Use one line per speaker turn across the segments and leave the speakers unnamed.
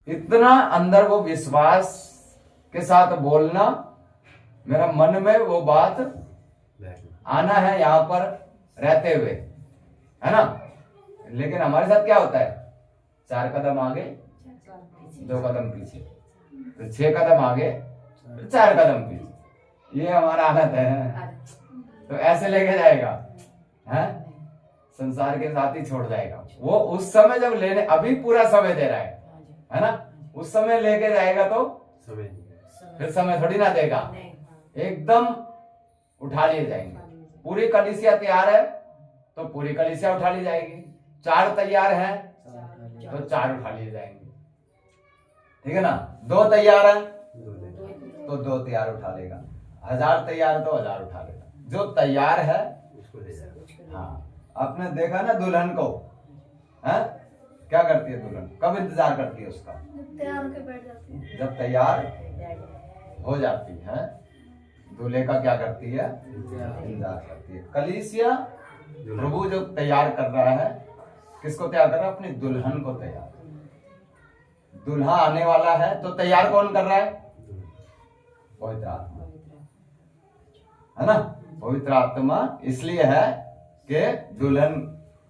इतना अंदर वो विश्वास के साथ बोलना, मेरा मन में वो बात आना है यहाँ पर रहते हुए, है ना। लेकिन हमारे साथ क्या होता है, 4 कदम आगे 2 कदम पीछे, तो 6 कदम आगे 4 कदम पीछे, ये हमारा हालत है। तो ऐसे लेके जाएगा है, संसार के साथ ही छोड़ जाएगा वो। उस समय जब लेने, अभी पूरा समय दे रहा है ना, उस समय लेके जाएगा तो फिर समय थोड़ी ना देगा, एकदम उठा लिए जाएंगे। पूरी कलीसिया तैयार है तो पूरी कलीसिया उठा ली जाएगी, 4 तैयार हैं तो 4 उठा लिए जाएंगे, ठीक है ना। 2 तैयार हैं तो 2 तैयार उठा लेगा, 1000 तैयार तो 1000 उठा लेगा। जो तैयार है उसको ले जाएगा। हाँ, आपने देखा ना दुल्हन को, है क्या करती है दुल्हन, कब इंतजार करती है उसका,
तैयार होकर बैठ जाती है।
जब तैयार हो जाती है दूल्हे का क्या करती है, इंतजार करती है। कलीसिया प्रभु जो तैयार कर रहा है, किसको तैयार कर रहा है, अपनी दुल्हन को तैयार। दुल्हा आने वाला है तो तैयार कौन कर रहा है, पवित्र आत्मा, है ना। पवित्र आत्मा इसलिए है कि दुल्हन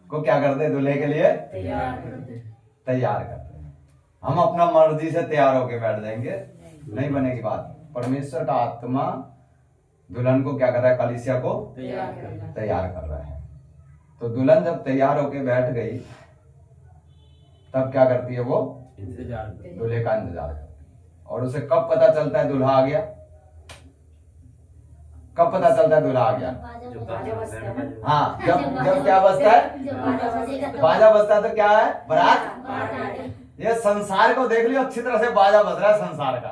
को क्या कर दे, दूल्हे के लिए तैयार कर दे। हम अपना मर्जी से तैयार होके बैठ जाएंगे, नहीं बनेगी बात। परमेश्वर का आत्मा दुल्हन को क्या कर रहा है, कलीसिया को तैयार कर रहा है। तो दुल्हन जब तैयार होके बैठ गई तब क्या करती है, वो दूल्हे का इंतजार करती है। और उसे कब पता चलता है दूल्हा आ गया, कब पता चलता है दूल्हा आ गया, हाँ, जब क्या बजता है, बाजा बजता है। तो क्या है, बारात। ये संसार को देख लियो, अच्छी तरह से बाजा बज रहा है संसार का,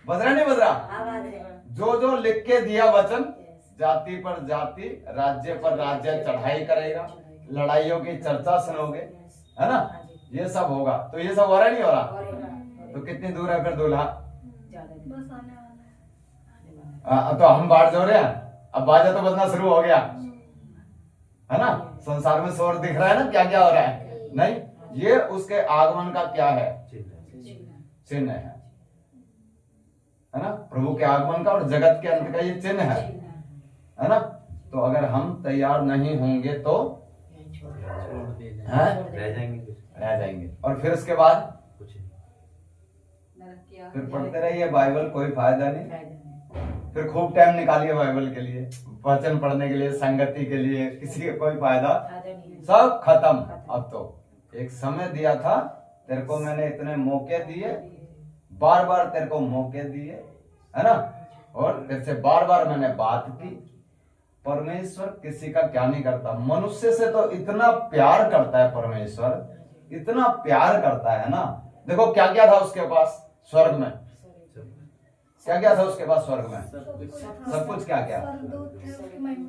बज रहा नहीं बज रहा। जो लिख के दिया वचन, जाति पर जाति राज्य पर राज्य चढ़ाई करेगा, लड़ाइयों की चर्चा सुनोगे, है ना, ये सब होगा। तो ये सब हो रहा नहीं हो रहा, तो कितनी दूर है फिर दूल्हा,
बस आने वाला
तो हम बाढ़ जो रहे हैं, अब बाजा तो बजना शुरू हो गया, है ना। संसार में शोर दिख रहा है ना, क्या क्या हो रहा है, नहीं, ये उसके आगमन का क्या है, चिन्ह है ना। प्रभु के आगमन का और जगत के अंत का ये चिन्ह है ना। तो अगर हम तैयार नहीं होंगे तो रह जाएंगे। और फिर उसके बाद फिर पढ़ते रहिए बाइबल, कोई फायदा नहीं। फिर खूब टाइम निकालिए बाइबल के लिए, वचन पढ़ने के लिए, संगति के लिए, किसी का कोई फायदा, सब खत्म। अब तो एक समय दिया था तेरे को, मैंने इतने मौके दिए, बार बार तेरे को मौके दिए, है ना, और तेरे से बार बार मैंने बात की। परमेश्वर किसी का क्या नहीं करता, मनुष्य से तो इतना प्यार करता है परमेश्वर, इतना प्यार करता है ना। देखो क्या क्या था उसके पास स्वर्ग में, क्या क्या था उसके पास स्वर्ग में, सब कुछ क्या क्या।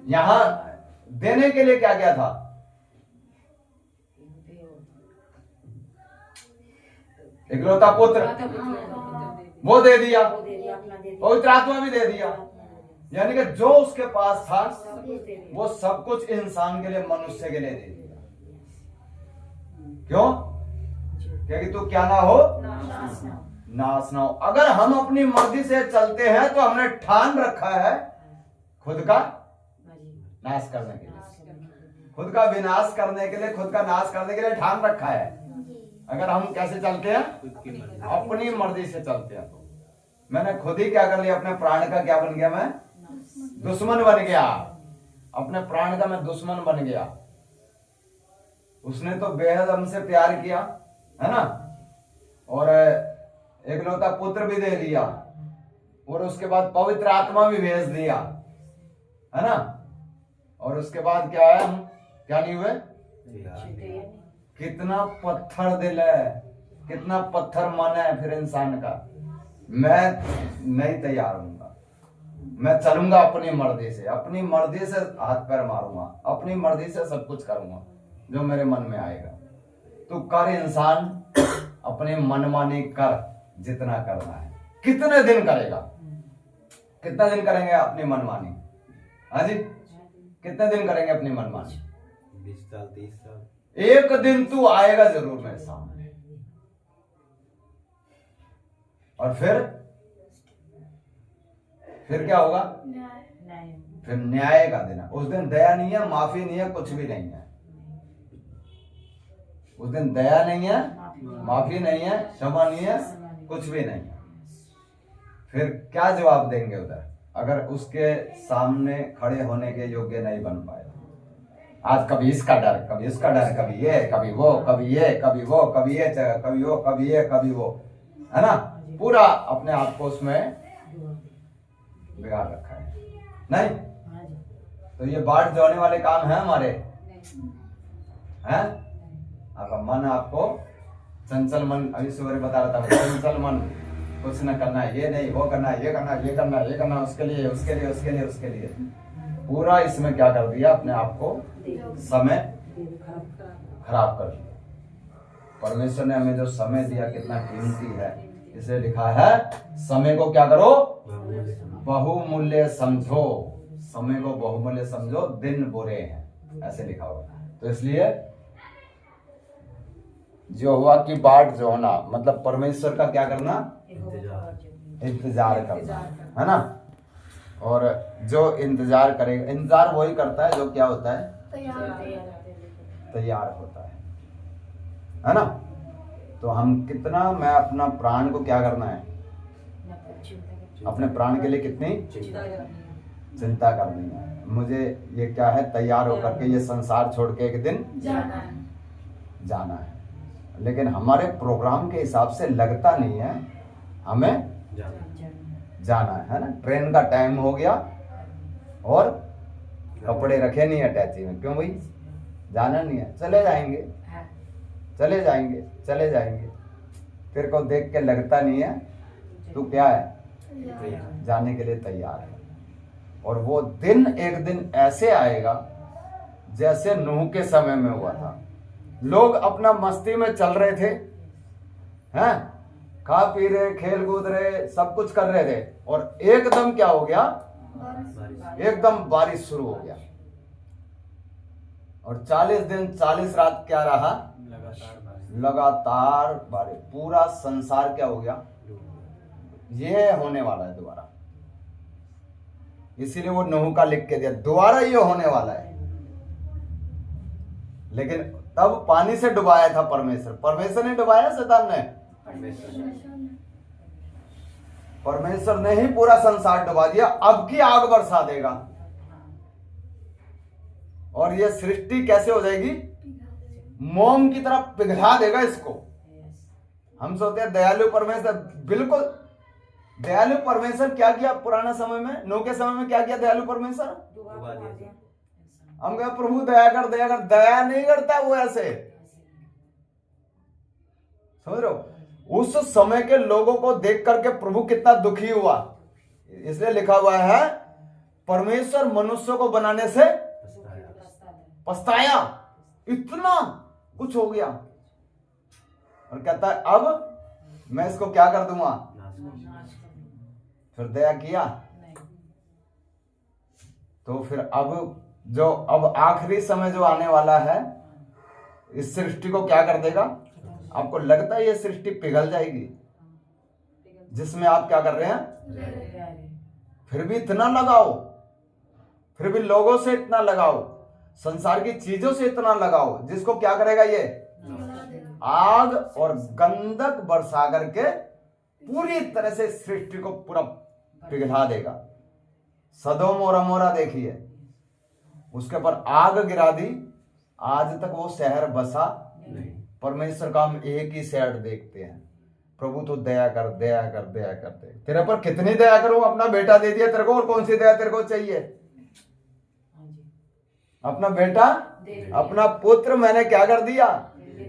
यहाँ देने के लिए क्या क्या था, इकलौता पुत्र, वो दे दिया, पवित्र आत्मा भी दे दिया। यानी कि जो उसके पास था वो सब कुछ इंसान के लिए, मनुष्य के लिए दे दिया। क्यों, क्योंकि तू क्या ना हो, नाश ना हो। अगर हम अपनी मर्जी से चलते हैं तो हमने ठान रखा है खुद का नाश करने के लिए, खुद का विनाश करने के लिए, खुद का नाश करने के लिए ठान रखा है। अगर हम कैसे चलते हैं, अपनी मर्जी से चलते हैं। तो मैंने खुद ही क्या कर लिया, अपने प्राण का क्या बन गया, मैं दुश्मन बन गया, अपने प्राण का मैं दुश्मन बन गया। उसने तो बेहद हमसे प्यार किया, है ना, और एकलौता पुत्र भी दे दिया, और उसके बाद पवित्र आत्मा भी भेज दिया, है ना। और उसके बाद क्या है, हम क्या नहीं हुए, कितना पत्थर दिल है, कितना पत्थर मन है फिर इंसान का। मैं नहीं तैयार हूंगा, मैं चलूंगा अपनी मर्जी से, अपनी मर्जी से हाथ पैर मारूंगा, अपनी मर्जी से सब कुछ करूंगा जो मेरे मन में आएगा। तू कर इंसान, अपनी मनमानी कर, जितना करना है। कितने दिन करेगा, कितना दिन करेंगे अपनी मनमानी, हाँ जी, कितने दिन करेंगे अपनी मनमानी,
20 साल 30 साल।
एक दिन तू आएगा जरूर मेरे सामने, और फिर क्या होगा?
न्याय।
फिर न्याय का दिन है। उस दिन दया नहीं है, माफी नहीं है, कुछ भी नहीं है। उस दिन दया नहीं है, माफी नहीं है, क्षमा नहीं है, कुछ भी नहीं है। फिर क्या जवाब देंगे उधर, अगर उसके सामने खड़े होने के योग्य नहीं बन पाए? आज कभी इसका डर, कभी उसका डर, कभी ये, कभी वो, कभी ये, कभी वो, कभी ये, कभी वो, कभी ये, कभी वो, है ना? पूरा अपने आप को उसमें बिगाड़ रखा है। नहीं तो ये बाढ़ जोड़ने वाले काम है हमारे, हैं? आपका मन, आपको चंचल मन, अभी सुबह बता रहा था, चंचल मन, कुछ न करना है, ये नहीं, वो करना है, ये करना है, ये करना है, ये करना, उसके लिए, उसके लिए, उसके लिए, उसके लिए, पूरा इसमें क्या कर दिया, अपने आप को समय खराब कर दिया। परमेश्वर ने हमें जो समय दिया कितना कीमती है, इसे लिखा है समय को क्या करो, बहुमूल्य समझो। समय को बहुमूल्य समझो, दिन बुरे हैं, ऐसे लिखा हुआ। तो इसलिए जो हुआ कि बाढ़ जो होना मतलब परमेश्वर का क्या करना, इंतजार करना, है ना? और जो इंतजार करेगा, इंतजार वही करता है जो क्या होता है, तैयार होता है ना? तो हम कितना, मैं अपना प्राण को क्या करना है, अपने प्राण के लिए कितनी चिंता करनी है। मुझे ये क्या है, तैयार होकर के ये संसार छोड़ के एक दिन जाना है। लेकिन हमारे प्रोग्राम के हिसाब से लगता नहीं है हमें जाना है ना? ट्रेन का टाइम हो गया और कपड़े रखे नहीं अटैची में, क्यों भाई? जाना नहीं है, चले जाएंगे, चले जाएंगे, चले जाएंगे। तेरे को देख के लगता नहीं है तू क्या है, जाने के लिए तैयार है। और वो दिन एक दिन ऐसे आएगा जैसे नूह के समय में हुआ था। लोग अपना मस्ती में चल रहे थे, हैं? खा पी रहे, खेल कूद रहे, सब कुछ कर रहे थे, और एकदम क्या हो गया, एकदम बारिश शुरू हो गया। और 40 दिन 40 रात क्या रहा, लगातार बारिश। पूरा संसार क्या हो गया, ये होने वाला है दोबारा। इसीलिए वो नूह का लिख के दिया, दोबारा ये होने वाला है। लेकिन तब पानी से डुबाया था परमेश्वर ने डुबाया, शैतान ने? परमेश्वर ने ही पूरा संसार डुबा दिया। अब की आग बरसा देगा और ये सृष्टि कैसे हो जाएगी, मोम की तरह पिघला देगा इसको। हम सोचते हैं दयालु परमेश्वर, बिल्कुल दयालु परमेश्वर क्या किया पुराना समय में, नूह के समय में क्या किया दयालु परमेश्वर? हम कहे प्रभु दया कर, दया कर, दया नहीं करता वो ऐसे, समझ रहे हो? उस समय के लोगों को देख करके प्रभु कितना दुखी हुआ। इसलिए लिखा हुआ है परमेश्वर मनुष्य को बनाने से पछताया, इतना कुछ हो गया। और कहता है अब मैं इसको क्या कर दूंगा, फिर दया किया। तो फिर अब जो अब आखिरी समय जो आने वाला है, इस सृष्टि को क्या कर देगा? आपको लगता है ये सृष्टि पिघल जाएगी जिसमें आप क्या कर रहे हैं? फिर भी इतना लगाओ, फिर भी लोगों से इतना लगाओ, संसार की चीजों से इतना लगाओ, जिसको क्या करेगा ये? आग और गंधक बरसा करके पूरी तरह से सृष्टि को पूरा पिघला देगा। सदोम और अमोरा देखिए, उसके पर आग गिरा दी, आज तक वो शहर बसा नहीं। परमेश्वर का हम एक ही साइड देखते हैं, प्रभु तो दया कर, दया कर, दया कर दे। तेरे पर कितनी दया करूं, अपना बेटा दे दिया तेरे को, और कौन सी दया तेरे को चाहिए? अपना बेटा, अपना पुत्र मैंने क्या कर दिया?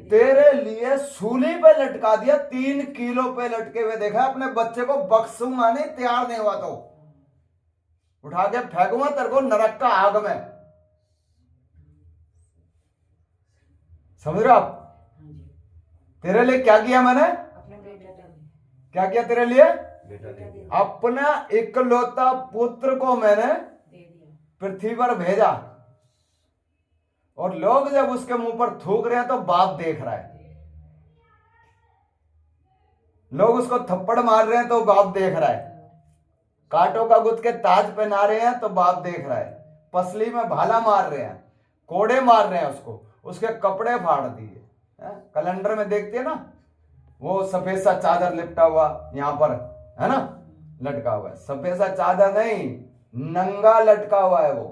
तेरे लिए सूली पे लटका दिया, 3 किलो पे लटके हुए देखा। अपने बच्चे को बख्शूंगा नहीं, तैयार नहीं हुआ तो उठा के फेंकूंगा तेरे को नरक का आग में। समझ रहे हो आप? तेरे लिए क्या किया मैंने? क्या किया तेरे लिए? अपना इकलौता पुत्र को मैंने पृथ्वी पर भेजा, और लोग जब उसके मुंह पर थूक रहे हैं तो बाप देख रहा है। लोग उसको थप्पड़ मार रहे हैं तो बाप देख रहा है, कांटों का गुथ के ताज पहना रहे हैं तो बाप देख रहा है, पसली में भाला मार रहे हैं, कोड़े मार रहे हैं उसको, उसके कपड़े फाड़ दिए। कैलेंडर में देखते हैं ना, वो सफेद सा चादर लिपटा हुआ यहाँ पर है ना, लटका हुआ है, सफेद सा चादर नहीं, नंगा लटका हुआ है, वो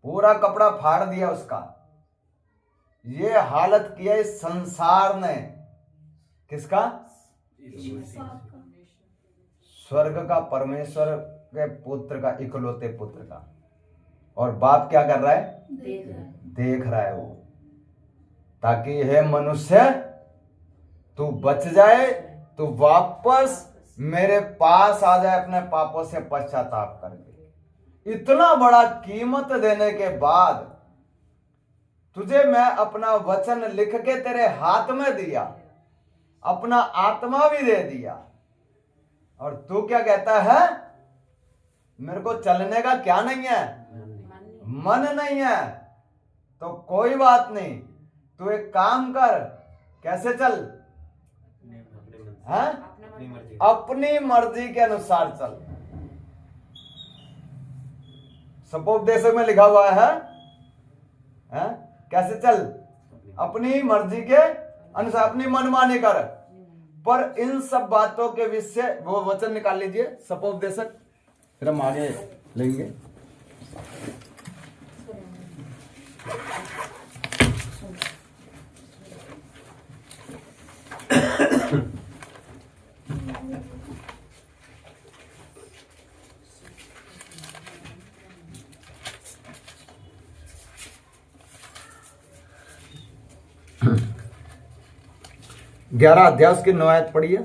पूरा कपड़ा फाड़ दिया उसका। ये हालत किया इस संसार ने, किसका? स्वर्ग का, परमेश्वर के पुत्र का, इकलौते पुत्र का। और बाप क्या कर रहा है? देख रहा है वो, ताकि हे मनुष्य तू बच जाए, तू वापस मेरे पास आ जाए अपने पापों से पश्चाताप करके। इतना बड़ा कीमत देने के बाद तुझे मैं अपना वचन लिख के तेरे हाथ में दिया, अपना आत्मा भी दे दिया, और तू क्या कहता है? मेरे को चलने का क्या नहीं है? मन नहीं है। तो कोई बात नहीं, तू एक काम कर, कैसे चल? है? अपनी मर्जी के अनुसार चल। सपोपदेशक में लिखा हुआ है, कैसे चल? अपनी मर्जी के अनुसार, अपनी मनमानी कर। पर इन सब बातों के विषय, वो वचन निकाल लीजिए सपोपदेशक, फिर हम आगे लेंगे। ग्यारह अध्याय की 9 आयत पढ़िए।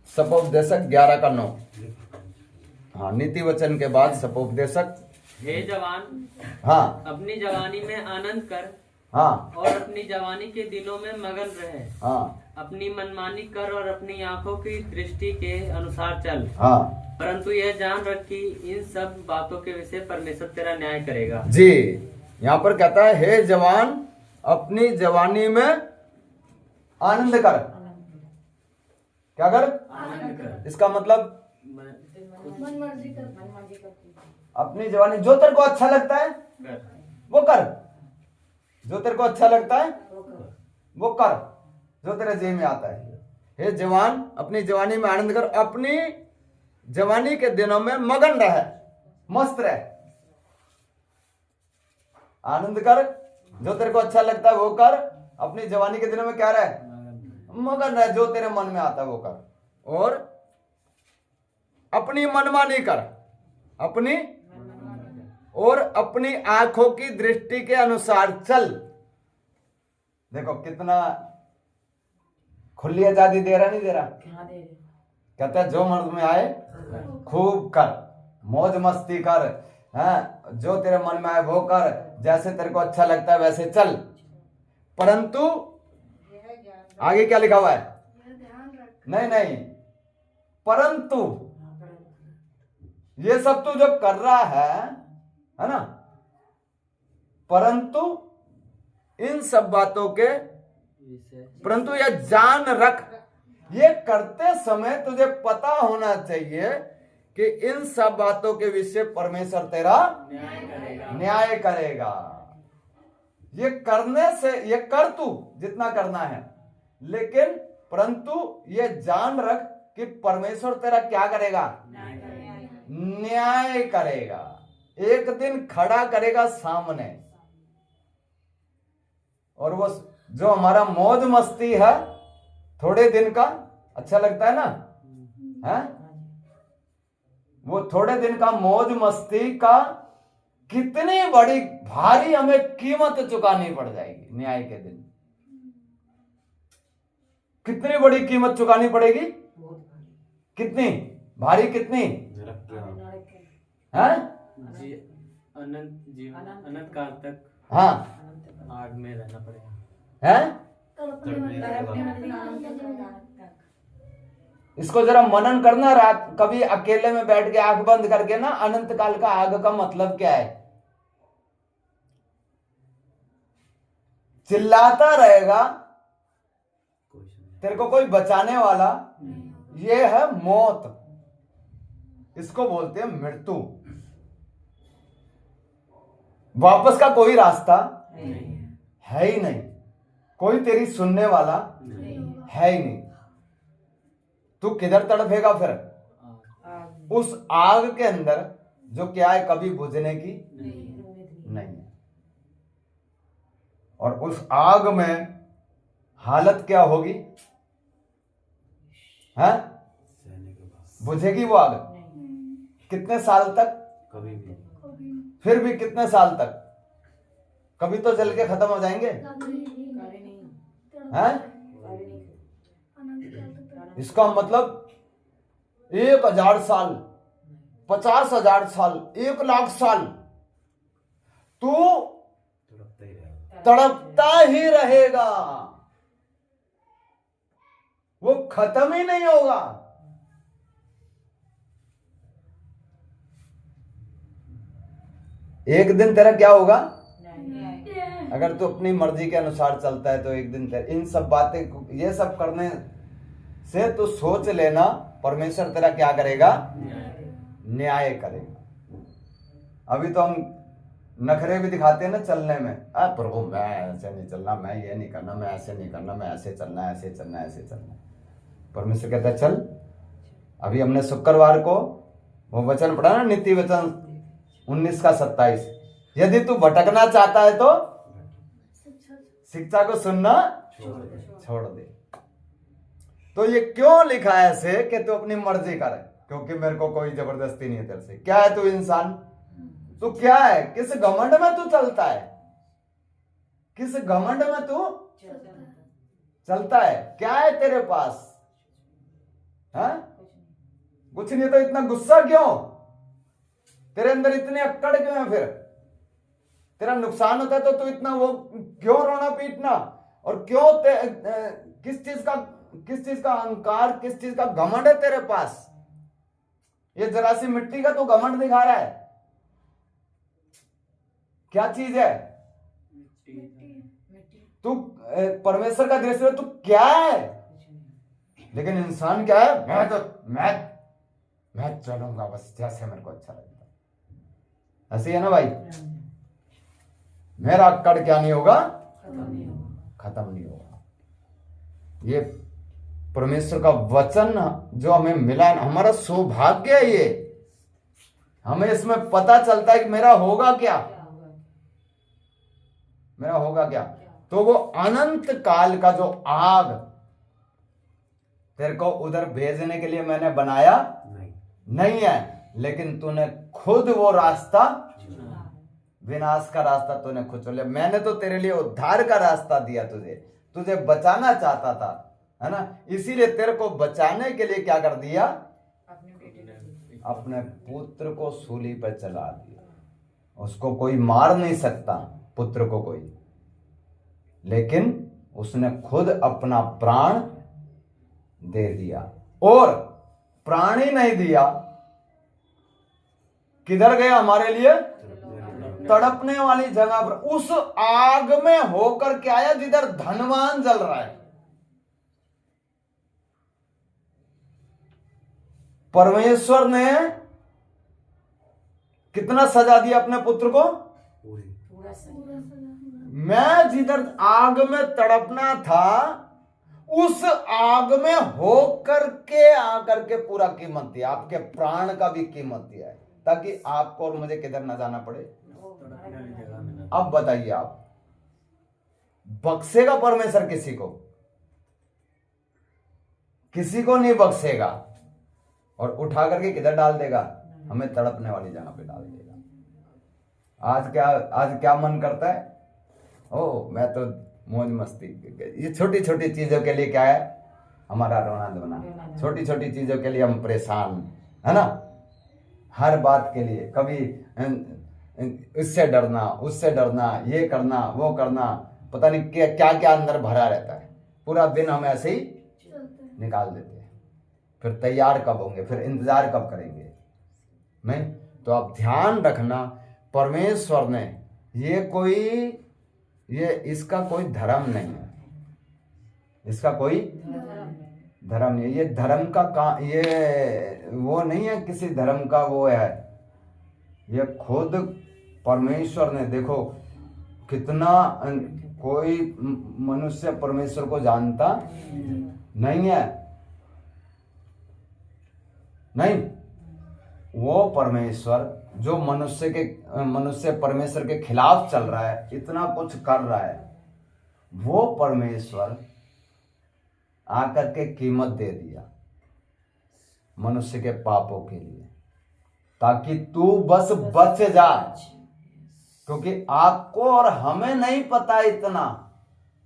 सपोपदेशक 11 का 9। हाँ, नीति वचन के बाद सपोपदेशक।
हे जवान,
हाँ,
अपनी जवानी में आनंद कर,
हाँ,
और अपनी जवानी के दिनों में मगन रहे।
हाँ,
अपनी मनमानी कर और अपनी आंखों की दृष्टि के अनुसार चल।
हाँ,
परंतु यह जान रख कि इन सब बातों के विषय परमेश्वर तेरा न्याय करेगा।
जी। यहाँ पर कहता है, हे जवान, अपनी जवानी में आनंद कर। क्या कर?
आनंद कर।
इसका मतलब
मन मर्जी कर।
अपनी जवानी, जो तेरे को अच्छा लगता है वो कर, जो तेरे को अच्छा लगता है वो कर, जो तेरे जी में आता है। हे जवान, अपनी जवानी में आनंद कर, अपनी जवानी के दिनों में मगन रहे, मस्त रहे, आनंद कर, जो तेरे को अच्छा लगता है वो कर। अपनी जवानी के दिनों में क्या रहे? मगन रहे, जो तेरे मन में आता है वो कर। और अपनी मनमानी कर, अपनी और अपनी आंखों की दृष्टि के अनुसार चल। देखो कितना खुली आजादी दे रहा, नहीं दे रहा? कहता है जो मर्द में आए खूब कर, मौज मस्ती कर, हैं, जो तेरे मन में आए वो कर, जैसे तेरे को अच्छा लगता है वैसे चल। परंतु आगे क्या लिखा हुआ है?
ध्यान रख।
नहीं नहीं, परंतु ये सब तू जो कर रहा है ना, परंतु इन सब बातों के, परंतु यह जान रख, ये करते समय तुझे पता होना चाहिए कि इन सब बातों के विषय परमेश्वर तेरा न्याय करेगा। ये करने से, ये कर तू जितना करना है, लेकिन परंतु ये जान रख कि परमेश्वर तेरा क्या करेगा? न्याय करेगा। एक दिन खड़ा करेगा सामने। और वो जो हमारा मौज मस्ती है थोड़े दिन का, अच्छा लगता है ना, है? वो थोड़े दिन का मौज मस्ती का कितनी बड़ी भारी हमें कीमत चुकानी पड़ जाएगी न्याय के दिन। कितनी बड़ी कीमत चुकानी पड़ेगी? कितनी भारी? कितनी है?
अनंत जीवन, अनंत काल तक
हाँ,
आग में रहना पड़ेगा।
है? इसको जरा मनन करना, रात कभी अकेले में बैठ के आंख बंद करके ना, अनंत काल का आग का मतलब क्या है? चिल्लाता रहेगा, तेरे को कोई बचाने वाला, ये है मौत, इसको बोलते हैं मृत्यु। वापस का कोई रास्ता है ही नहीं, कोई तेरी सुनने वाला है ही नहीं। तू किधर तड़पेगा फिर? उस आग के अंदर जो क्या है, कभी बुझने की नहीं है। और उस आग में हालत क्या होगी? है बुझेगी वो आग? कितने साल तक?
कभी भी
फिर भी कितने साल तक? कभी तो जल के खत्म हो जाएंगे, हैं? इसका मतलब 1000 साल, 50,000 साल, 1,00,000 साल तू
तड़पता ही रहेगा।
तड़पता ही रहेगा, वो खत्म ही नहीं होगा। एक दिन तेरा क्या होगा? अगर तू अपनी मर्जी के अनुसार चलता है तो एक दिन तेरा, इन सब बातें, ये सब करने से तू सोच लेना परमेश्वर तेरा क्या करेगा? न्याय करेगा। अभी तो हम नखरे भी दिखाते हैं ना चलने में, प्रभु मैं ऐसे नहीं चलना, मैं ये नहीं करना, मैं ऐसे नहीं करना, मैं ऐसे चलना, ऐसे चलना, ऐसे चलना। परमेश्वर कहता है चल। अभी हमने शुक्रवार को वो वचन पढ़ा ना, नीति वचन 19:27। यदि तू भटकना चाहता है तो शिक्षा को सुनना छोड़ दे। तो ये क्यों लिखा है ऐसे कि तू अपनी मर्जी कर? क्योंकि मेरे को कोई जबरदस्ती नहीं है तेरे से। क्या है तू? इंसान। तू क्या है? किस घमंड में तू चलता है? किस घमंड में तू चलता है? क्या है तेरे पास? हाँ? कुछ नहीं तो इतना गुस्सा क्यों? तेरे अंदर इतनी अक्कड़ क्यों है? फिर तेरा नुकसान होता है तो तू इतना वो क्यों रोना पीटना? और क्यों किस चीज का अहंकार, किस चीज का घमंड है तेरे पास? ये जरा सी मिट्टी का तू घमंड दिखा रहा है। क्या चीज है? तू परमेश्वर का दृश्य है, तू क्या है? लेकिन इंसान क्या है? मैं चलूंगा बस जैसे मेरे को अच्छा लगता। ऐसे है ना भाई? मेरा अक्कड़ क्या नहीं होगा? खत्म नहीं होगा। ये परमेश्वर का वचन जो हमें मिला है, हमारा सौभाग्य है ये। हमें इसमें पता चलता है कि मेरा होगा क्या, मेरा होगा क्या। तो वो अनंत काल का जो आग तेरे को उधर भेजने के लिए मैंने बनाया नहीं है, लेकिन तूने खुद वो रास्ता, विनाश का रास्ता तूने खुद चुन लिया। मैंने तो तेरे लिए उद्धार का रास्ता दिया, तुझे बचाना चाहता था, है ना? इसीलिए तेरे को बचाने के लिए क्या कर दिया? अपने पुत्र को सूली पर चला दिया। उसको कोई मार नहीं सकता, पुत्र को कोई, लेकिन उसने खुद अपना प्राण दे दिया। और प्राण ही नहीं दिया, किधर गया हमारे लिए? तड़पने वाली जगह पर, उस आग में होकर के आया जिधर धनवान जल रहा है। परमेश्वर ने कितना सजा दिया अपने पुत्र को? मैं जिधर आग में तड़पना था, उस आग में होकर के आकर के पूरा कीमत दिया, आपके प्राण का भी कीमत दिया है, ताकि आपको और मुझे किधर ना जाना पड़े। अब बताइए, आप बख्शेगा परमेश्वर किसी को? किसी को नहीं बख्शेगा। और उठा करके किधर डाल देगा? हमें तड़पने वाली जगह पे डाल देगा। आज क्या मन करता है? ओ मैं तो मौज मस्ती, ये छोटी छोटी चीजों के लिए क्या है हमारा रोना धोना, छोटी छोटी चीजों के लिए हम परेशान, है ना? हर बात के लिए कभी इससे डरना, उससे डरना, ये करना, वो करना, पता नहीं क्या क्या अंदर भरा रहता है। पूरा दिन हम ऐसे ही निकाल देते हैं। फिर तैयार कब होंगे? फिर इंतजार कब करेंगे? नहीं तो आप ध्यान रखना, परमेश्वर ने ये इसका कोई धर्म नहीं है। इसका कोई धर्म नहीं है। ये धर्म का ये वो नहीं है, किसी धर्म का वो है, ये खुद परमेश्वर ने, देखो कितना, कोई मनुष्य परमेश्वर को जानता नहीं है, नहीं, वो परमेश्वर जो मनुष्य परमेश्वर के खिलाफ चल रहा है, इतना कुछ कर रहा है, वो परमेश्वर आकर के कीमत दे दिया मनुष्य के पापों के लिए, ताकि तू बस बच जा। क्योंकि आपको और हमें नहीं पता इतना,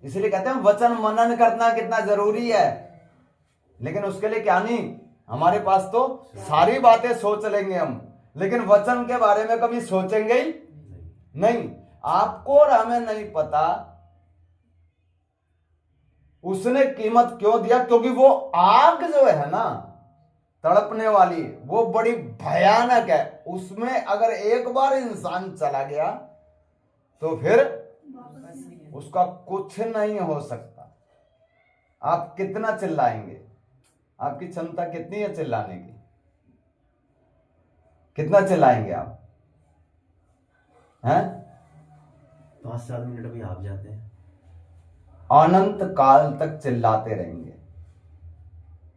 इसलिए कहते हैं वचन मनन करना कितना जरूरी है। लेकिन उसके लिए क्या नहीं, हमारे पास तो सारी बातें सोच लेंगे हम, लेकिन वचन के बारे में कभी सोचेंगे ही नहीं। आपको और हमें नहीं पता उसने कीमत क्यों दिया, क्योंकि वो आग जो है ना तड़पने वाली, वो बड़ी भयानक है। उसमें अगर एक बार इंसान चला गया तो फिर उसका कुछ नहीं हो सकता। आप कितना चिल्लाएंगे, आपकी क्षमता कितनी है चिल्लाने की, कितना चिल्लाएंगे आप हैं?
5-7 मिनट में आप जाते हैं,
अनंत काल तक चिल्लाते रहेंगे,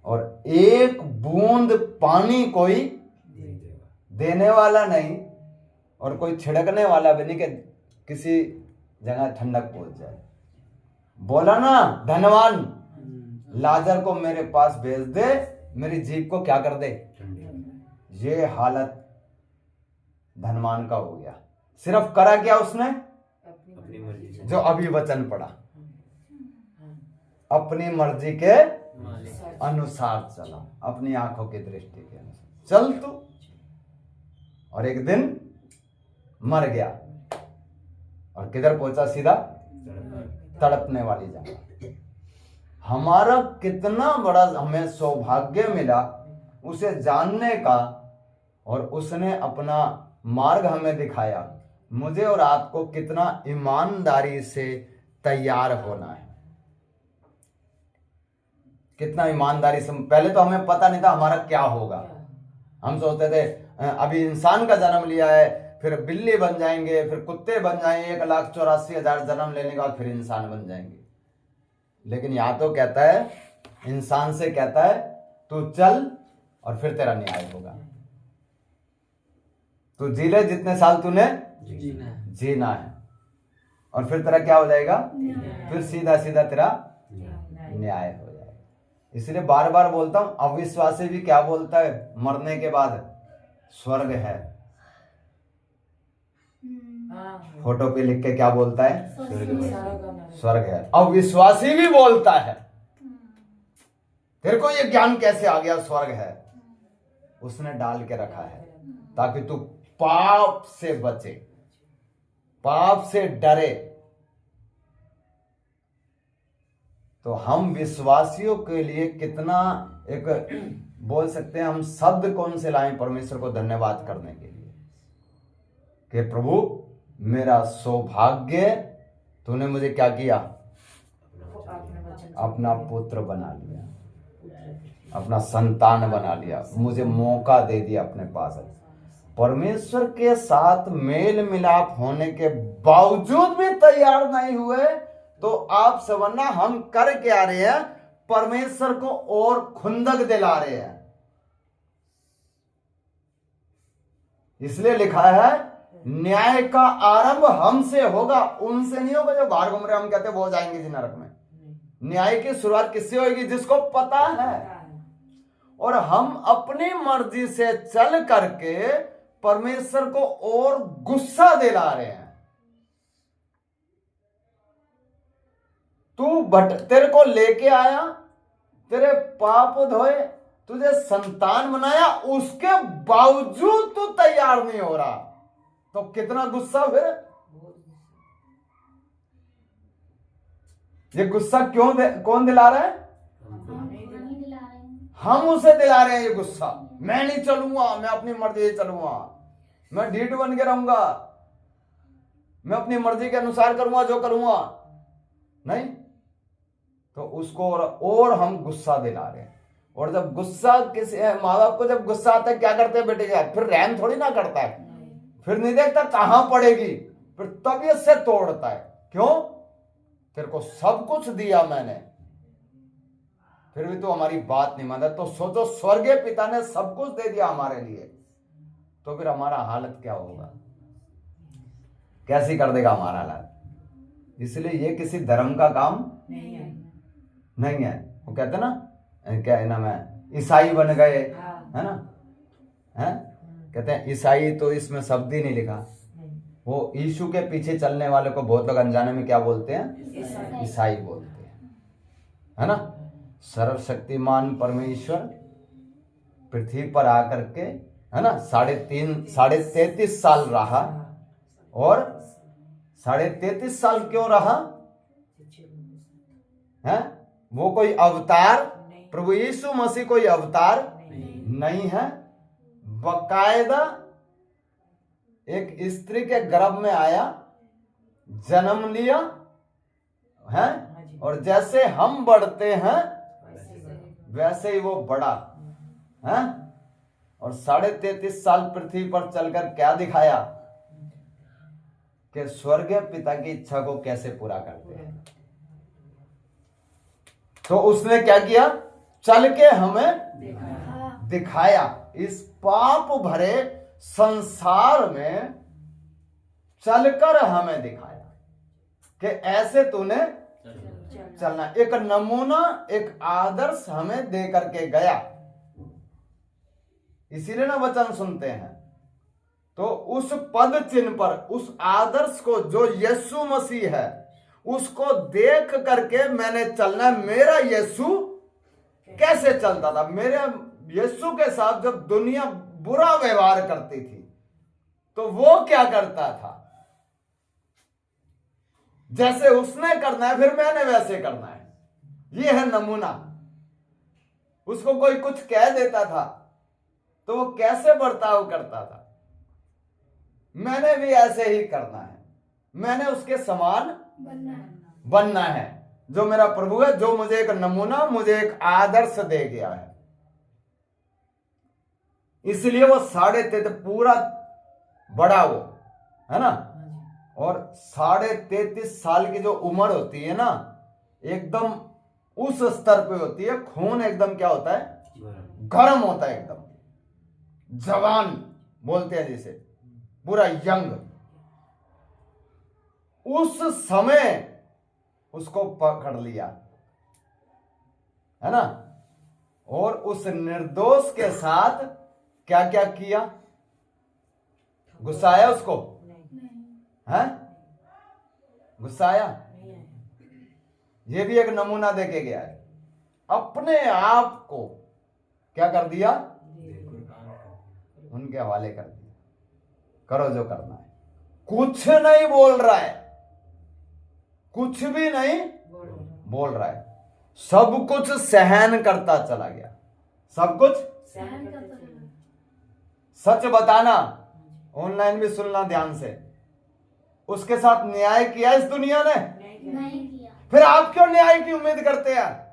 और एक बूंद पानी कोई
नहीं देगा।
देने वाला नहीं, और कोई छिड़कने वाला भी नहीं कि किसी जगह ठंडक पहुंच जाए। बोला ना धनवान, लाजर को मेरे पास भेज दे, मेरी जीभ को क्या कर दे।
ठंडी
ये हालत धनवान का हो गया। सिर्फ करा क्या उसने,
अपनी मर्जी से,
जो अभी वचन पढ़ा, अपनी मर्जी के अनुसार चला, अपनी आंखों की दृष्टि के अनुसार चल तू, और एक दिन मर गया, और किधर पहुंचा, सीधा तड़पने वाली जगह। हमारा कितना बड़ा हमें सौभाग्य मिला उसे जानने का, और उसने अपना मार्ग हमें दिखाया। मुझे और आपको कितना ईमानदारी से तैयार होना है, कितना ईमानदारी से। पहले तो हमें पता नहीं था हमारा क्या होगा। हम सोचते थे अभी इंसान का जन्म लिया है, फिर बिल्ली बन जाएंगे, फिर कुत्ते बन जाएंगे, 1,84,000 जन्म लेने के बाद फिर इंसान बन जाएंगे। लेकिन यहां तो कहता है, इंसान से कहता है तू चल और फिर तेरा न्याय होगा। तू जी ले जितने साल तूने जीना है, और फिर तेरा क्या हो जाएगा, फिर सीधा सीधा तेरा न्याय हो जाएगा। इसलिए बार बार बोलता हूं, अविश्वासी भी क्या बोलता है, मरने के बाद स्वर्ग है। फोटो पे लिख के क्या बोलता है, स्वर्ग है। अविश्वासी भी बोलता है, तेरे को ये ज्ञान कैसे आ गया स्वर्ग है। उसने डाल के रखा है ताकि तू पाप से बचे, पाप से डरे। तो हम विश्वासियों के लिए कितना एक बोल सकते हैं, हम शब्द कौन से लाएं परमेश्वर को धन्यवाद करने के लिए कि प्रभु मेरा सौभाग्य, तूने मुझे क्या किया, अपना पुत्र बना लिया, अपना संतान बना लिया, मुझे मौका दे दिया अपने पास। परमेश्वर के साथ मेल मिलाप होने के बावजूद भी तैयार नहीं हुए तो आप समझना हम कर क्या रहे हैं, परमेश्वर को और खुंदक दिला रहे हैं। इसलिए लिखा है न्याय का आरंभ हमसे होगा, उनसे नहीं होगा जो बाहर घूम रहे। हम कहते वो जाएंगे जी नरक में। न्याय की शुरुआत किससे होगी, जिसको पता है। और हम अपनी मर्जी से चल करके परमेश्वर को और गुस्सा दिला रहे हैं। तू तेरे को लेके आया, तेरे पाप धोए, तुझे संतान बनाया, उसके बावजूद तू तैयार नहीं हो रहा, तो कितना गुस्सा फिर। ये गुस्सा कौन दिला रहा है, हम उसे दिला रहे हैं ये गुस्सा। मैं नहीं चलूंगा, मैं अपनी मर्जी से चलूंगा, मैं ढीठ बन के रहूंगा, मैं अपनी मर्जी के अनुसार करूंगा जो करूंगा। नहीं, तो उसको और हम गुस्सा दिला रहे हैं। और जब गुस्सा किसी माँ बाप को जब गुस्सा आता है क्या करते हैं बेटे के साथ, फिर रहम थोड़ी ना करता है, फिर नहीं देखता कहां पड़ेगी, फिर तबीयत से तोड़ता है। क्यों? तेरे को सब कुछ दिया मैंने, फिर भी तो हमारी बात नहीं मानता। तो सोचो स्वर्गीय पिता ने सब कुछ दे दिया हमारे लिए, तो फिर हमारा हालत क्या होगा, कैसी कर देगा हमारा हालत। इसलिए ये किसी धर्म का काम नहीं है। वो कहते ना, क्या है नाम है, ईसाई बन गए, है ना, है कहते हैं ईसाई, तो इसमें शब्द ही नहीं लिखा। वो यीशु के पीछे चलने वाले को बहुत लोग अनजाने में क्या बोलते हैं, ईसाई बोलते हैं, है ना। सर्वशक्तिमान परमेश्वर पृथ्वी पर आकर के, है ना, 33.5 साल रहा। और 33.5 साल क्यों रहा है? वो कोई अवतार, प्रभु यीशु मसीह कोई अवतार नहीं है। बकायदा एक स्त्री के गर्भ में आया, जन्म लिया है, और जैसे हम बढ़ते हैं वैसे ही वो बढ़ा है। और 33.5 साल पृथ्वी पर चलकर क्या दिखाया कि स्वर्गीय पिता की इच्छा को कैसे पूरा करते हैं। तो उसने क्या किया, चल के हमें दिखाया। इस पाप भरे संसार में चलकर हमें दिखाया कि ऐसे तूने चलना। एक नमूना, एक आदर्श हमें दे करके गया। इसीलिए ना वचन सुनते हैं तो उस पद चिन्ह पर, उस आदर्श को जो यीशु मसीह है उसको देख करके मैंने चलना। मेरा यीशु कैसे चलता था? मेरे यीशु के साथ जब दुनिया बुरा व्यवहार करती थी तो वो क्या करता था? जैसे उसने करना है फिर मैंने वैसे करना है। ये है नमूना। उसको कोई कुछ कह देता था तो वो कैसे बर्ताव करता था, मैंने भी ऐसे ही करना है। मैंने उसके समान बनना है। जो मेरा प्रभु है, जो मुझे एक नमूना, मुझे एक आदर्श दे गया है। इसलिए वो 33.5 पूरा बड़ा वो, है ना। और 33.5 साल की जो उम्र होती है ना, एकदम उस स्तर पे होती है। खून एकदम क्या होता है, गर्म होता है, एकदम जवान बोलते हैं जिसे, पूरा यंग। उस समय उसको पकड़ लिया, है ना। और उस निर्दोष के साथ क्या क्या किया? गुस्साया उसको, है गुस्साया। ये भी एक नमूना देके गया है। अपने आप को क्या कर दिया? उनके हवाले कर दिया, करो जो करना है। कुछ नहीं बोल रहा है, कुछ भी नहीं बोल रहा है, सब कुछ सहन करता चला गया, सब कुछ
सहन करता चला।
सच बताना, ऑनलाइन भी सुनना ध्यान से। उसके साथ न्याय किया इस दुनिया ने?
नहीं किया।
फिर आप क्यों न्याय की उम्मीद करते हैं?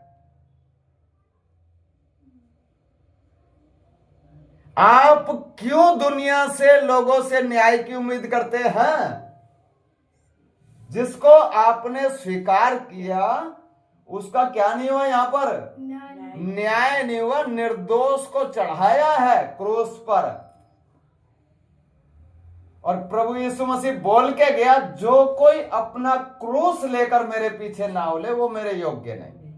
आप क्यों दुनिया से, लोगों से न्याय की उम्मीद करते हैं? जिसको आपने स्वीकार किया उसका क्या नहीं हुआ? यहां पर न्याय नहीं हुआ। निर्दोष को चढ़ाया है क्रूस पर। और प्रभु यीशु मसीह बोल के गया, जो कोई अपना क्रूस लेकर मेरे पीछे ना हो ले वो मेरे योग्य नहीं।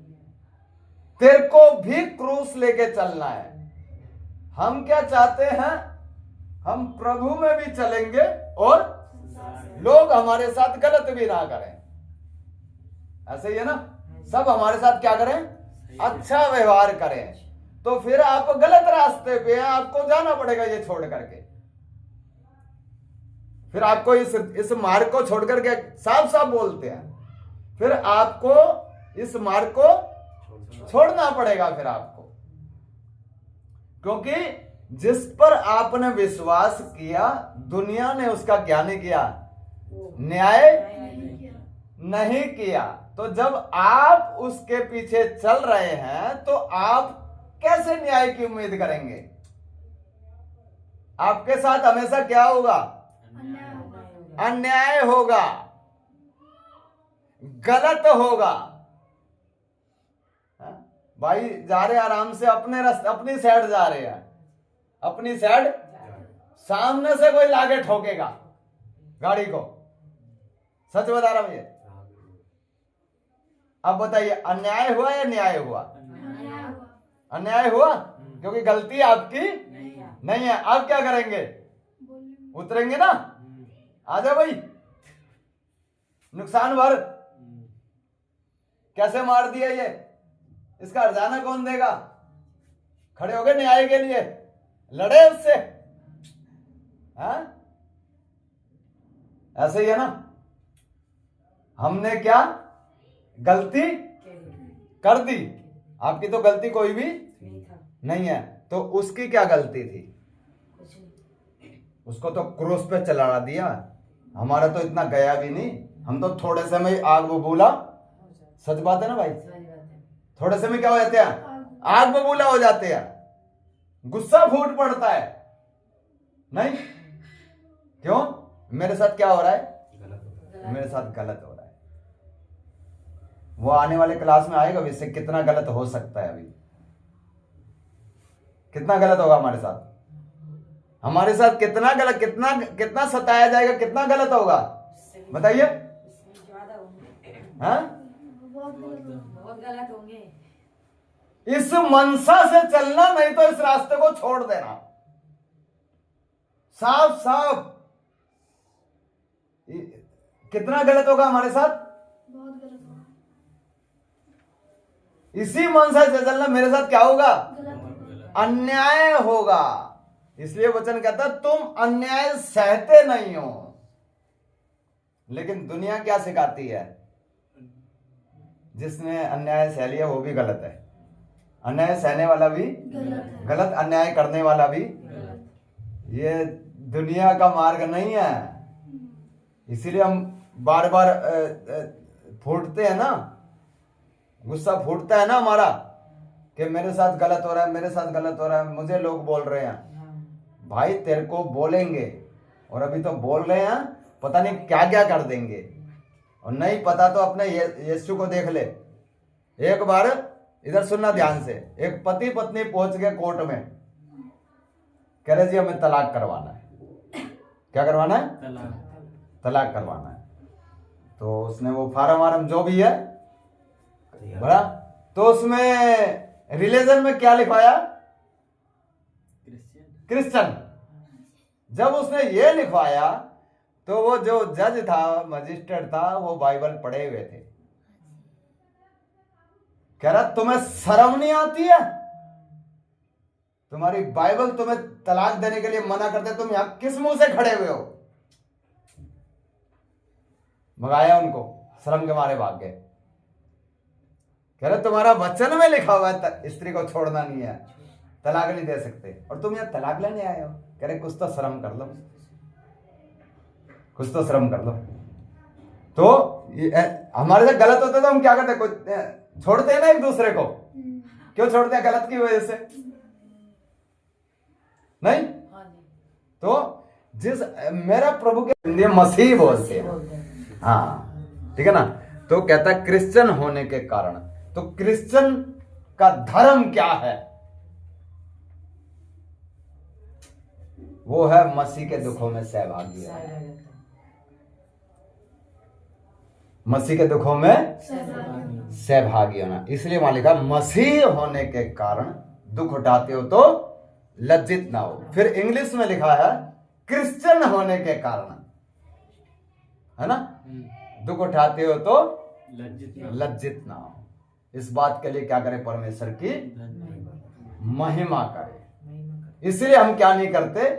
तेरे को भी क्रूस लेके चलना है। हम क्या चाहते हैं? हम प्रभु में भी चलेंगे और लोग हमारे साथ गलत भी ना करें। ऐसे ही है ना, सब हमारे साथ क्या करें? अच्छा व्यवहार करें। तो फिर आप गलत रास्ते पे हैं, आपको जाना पड़ेगा ये छोड़ करके। फिर आपको इस मार्ग को छोड़ करके, साफ साफ बोलते हैं, फिर आपको इस मार्ग को छोड़ना पड़ेगा फिर आपको। क्योंकि जिस पर आपने विश्वास किया, दुनिया ने उसका क्या नहीं किया? न्याय नहीं किया। तो जब आप उसके पीछे चल रहे हैं तो आप कैसे न्याय की उम्मीद करेंगे? आपके साथ हमेशा क्या होगा?
अन्याय होगा।
अन्याय होगा, गलत होगा। हाँ? भाई जा रहे आराम से अपने रास्ते, अपनी साइड जा रहे हैं, अपनी साइड, सामने से कोई लाके ठोकेगा गाड़ी को। सच बता रहा हूं ये। अब बताइए, अन्याय हुआ या न्याय हुआ?
अन्याय हुआ।
अन्याय हुआ, क्योंकि गलती आपकी नहीं है। आप क्या करेंगे? उतरेंगे ना? आ जाओ भाई, नुकसान भर। कैसे मार दिया ये, इसका हर्जाना कौन देगा? खड़े हो गए न्याय के लिए, लड़े उससे। हाँ, ऐसे ही है ना। हमने क्या गलती कर दी? आपकी तो गलती कोई भी नहीं है, तो उसकी क्या गलती थी? उसको तो क्रूस पे चला दिया। हमारा तो इतना गया भी नहीं, हम तो थोड़े से में आग बबूला। सच बात है ना भाई? थोड़े से में क्या हो जाते हैं? आग बबूला हो जाते हैं, गुस्सा फूट पड़ता है। नहीं क्यों? मेरे साथ क्या हो रहा है? मेरे साथ गलत हो रहा है। वो आने वाले क्लास में आएगा, इससे कितना गलत हो सकता है। अभी कितना गलत होगा हमारे साथ, हमारे साथ कितना गलत, कितना कितना सताया जाएगा, कितना गलत होगा बताइए। हाँ,
बहुत गलत होंगे।
इस मनसा से चलना, नहीं तो इस रास्ते को छोड़ देना। साफ साफ कितना गलत होगा हमारे साथ,
बहुत गलत होगा।
इसी मनसा से चलना, मेरे साथ क्या होगा?
गलत होगा।
अन्याय होगा। इसलिए वचन कहता है तुम अन्याय सहते नहीं हो। लेकिन दुनिया क्या सिखाती है? जिसने अन्याय सह लिया वो भी गलत है, अन्याय सहने वाला भी
गलत है।
गलत, अन्याय करने वाला भी। ये दुनिया का मार्ग नहीं है। इसीलिए हम बार बार फूटते हैं ना, गुस्सा फूटता है ना हमारा, कि मेरे साथ गलत हो रहा है, मेरे साथ गलत हो रहा है, मुझे लोग बोल रहे हैं। भाई तेरे को बोलेंगे, और अभी तो बोल रहे हैं, पता नहीं क्या क्या कर देंगे। और नहीं पता तो अपने यीशु को देख ले। एक बार इधर सुनना ध्यान से, एक पति पत्नी पहुंच गए कोर्ट में, कह रहे जी हमें तलाक करवाना है। क्या करवाना है? तलाक करवाना है। तो उसने वो फार्म वार्म जो भी है बड़ा, तो उसमें रिलीजन में क्या लिखवाया? क्रिश्चियन। जब उसने ये लिखवाया तो वो जो जज था, मजिस्ट्रेट था, वो बाइबल पढ़े हुए थे। कह रहा तुम्हें शर्म नहीं आती है? तुम्हारी बाइबल तुम्हें तलाक देने के लिए मना करते, तुम यहां किस मुंह से खड़े हुए हो? भगाया उनको, शर्म के मारे भाग गए। कह रहे तुम्हारा वचन में लिखा हुआ है स्त्री को छोड़ना नहीं है, तलाक नहीं दे सकते, और तुम यहां तलाक लेने आए हो। कह रहे कुछ तो शर्म कर लो, कुछ तो शर्म कर लो। तो हमारे से गलत होता तो हम क्या करते? कुछ छोड़ते हैं ना एक दूसरे को। क्यों छोड़ते हैं? गलत की वजह से नहीं। तो जिस मेरा प्रभु के हिंदी मसीह बोलते हैं, हाँ ठीक है ना। तो कहता है क्रिश्चियन होने के कारण। तो क्रिश्चियन का धर्म क्या है? वो है मसीह के दुखों में सहभागी है। मसीह के दुखों में सहभागी होना। इसलिए वहां लिखा मसीह होने के कारण दुख उठाते हो तो लज्जित ना हो। फिर इंग्लिश में लिखा है क्रिश्चियन होने के कारण, है ना, दुख उठाते हो तो लज्जित ना हो। इस बात के लिए क्या करें? परमेश्वर की महिमा करें। इसलिए हम क्या नहीं करते?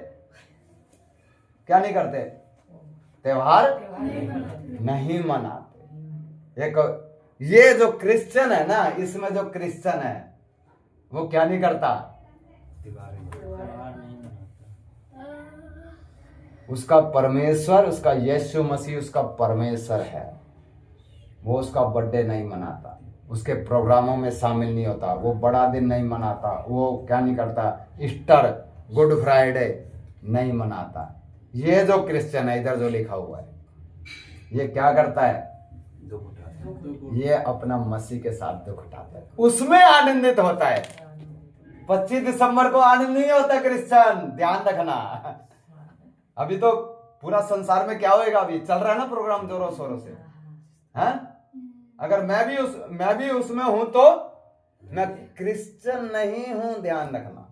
क्या नहीं करते? त्योहार नहीं मनाते। एक ये जो क्रिश्चियन है ना, इसमें जो क्रिश्चियन है वो क्या नहीं करता? उसका परमेश्वर, उसका यीशु मसीह उसका परमेश्वर है। वो उसका बर्थडे नहीं मनाता, उसके प्रोग्रामों में शामिल नहीं होता, वो बड़ा दिन नहीं मनाता, वो क्या नहीं करता, ईस्टर, गुड फ्राइडे नहीं मनाता। ये जो क्रिश्चियन है, इधर जो लिखा हुआ है, ये क्या करता है,
दुख उठाता है।
ये अपना मसीह के साथ दुख उठाता है, उसमें आनंदित होता है। 25 दिसंबर को आनंद नहीं होता क्रिश्चियन, ध्यान रखना। अभी तो पूरा संसार में क्या होएगा, अभी चल रहा है ना प्रोग्राम जोरों शोरों से, हैं? अगर मैं भी उसमें हूं तो मैं क्रिश्चियन नहीं हूं, ध्यान रखना।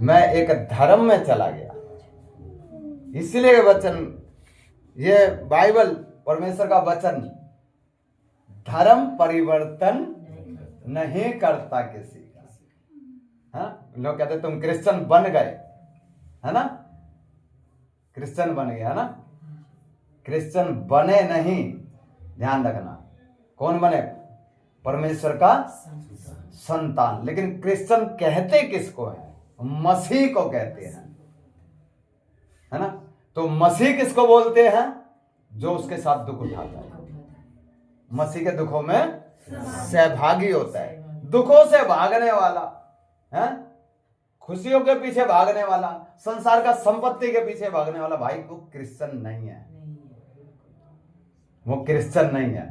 मैं एक धर्म में चला गया, इसलिए वचन, ये बाइबल परमेश्वर का वचन, धर्म परिवर्तन नहीं करता किसी का। हाँ, लोग कहते तुम क्रिश्चियन बन गए, है ना, क्रिश्चियन बन गया, है ना, क्रिश्चियन बने नहीं, ध्यान रखना। कौन बने, परमेश्वर का संतान। लेकिन क्रिश्चियन कहते किसको है, मसीह को कहते हैं, है ना। तो मसीह किसको बोलते हैं, जो उसके साथ दुख उठाता है, मसीह के दुखों में सहभागी होता है, दुखों से भागने वाला है, खुशियों के पीछे भागने वाला, संसार का संपत्ति के पीछे भागने वाला, भाई वो क्रिश्चियन नहीं है, वो क्रिश्चियन नहीं है।